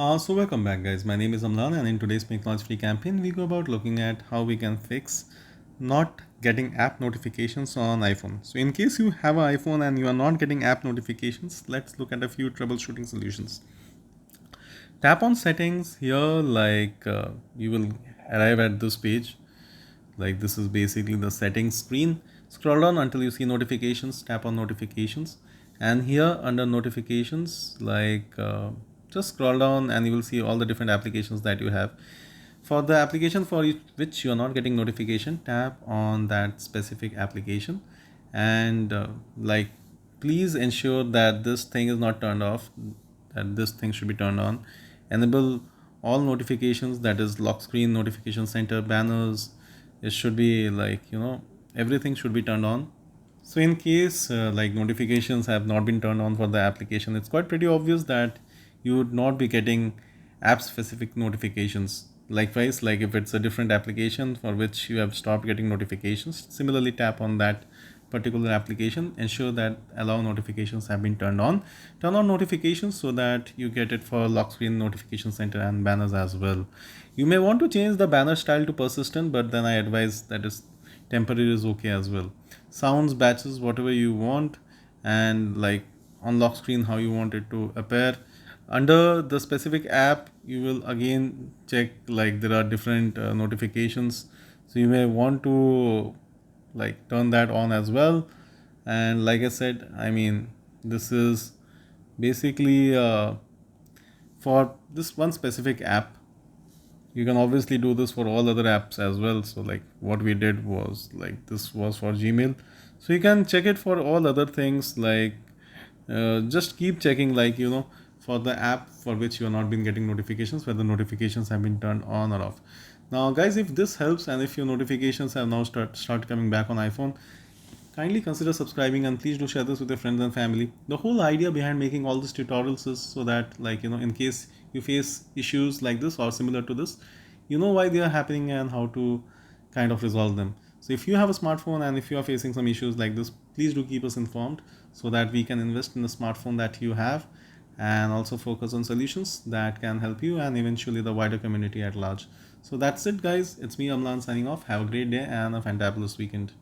So welcome back guys, my name is Amlan and in today's Make Knowledge Free campaign we go about looking at how we can fix not getting app notifications on iPhone. So in case you have an iPhone and you are not getting app notifications, let's look at a few troubleshooting solutions. Tap on settings here, you will arrive at this page. Like this is basically the settings screen. Scroll down until you see notifications, tap on notifications, and here under notifications, just scroll down and you will see all the different applications that you have. For the application for which you are not getting notification, tap on that specific application and please ensure that this thing is not turned off, that this thing should be turned on. Enable all notifications, that is lock screen, notification center, banners. It should be everything should be turned on. So in case notifications have not been turned on for the application, it's quite pretty obvious that you would not be getting app specific notifications. Likewise, like if it's a different application for which you have stopped getting notifications, similarly tap on that particular application, ensure that allow notifications have been turned on. Turn on notifications so that you get it for lock screen, notification center and banners as well. You may want to change the banner style to persistent, but then I advise that is temporary is okay as well. Sounds, batches, whatever you want, and like on lock screen how you want it to appear. Under the specific app you will again check, like there are different notifications, so you may want to turn that on as well. And like I said, I mean, this is basically for this one specific app. You can obviously do this for all other apps as well. So like what we did was, like, this was for Gmail, so you can check it for all other things. Just keep checking, for the app for which you are not been getting notifications, whether notifications have been turned on or off. Now guys, if this helps and if your notifications have now start coming back on iPhone, kindly consider subscribing and please do share this with your friends and family. The whole idea behind making all these tutorials is so that, in case you face issues like this or similar to this, you know why they are happening and how to kind of resolve them. So if you have a smartphone and if you are facing some issues like this, please do keep us informed so that we can invest in the smartphone that you have and also focus on solutions that can help you and eventually the wider community at large. So that's it guys, it's me Amlan signing off. Have a great day and a fantabulous weekend.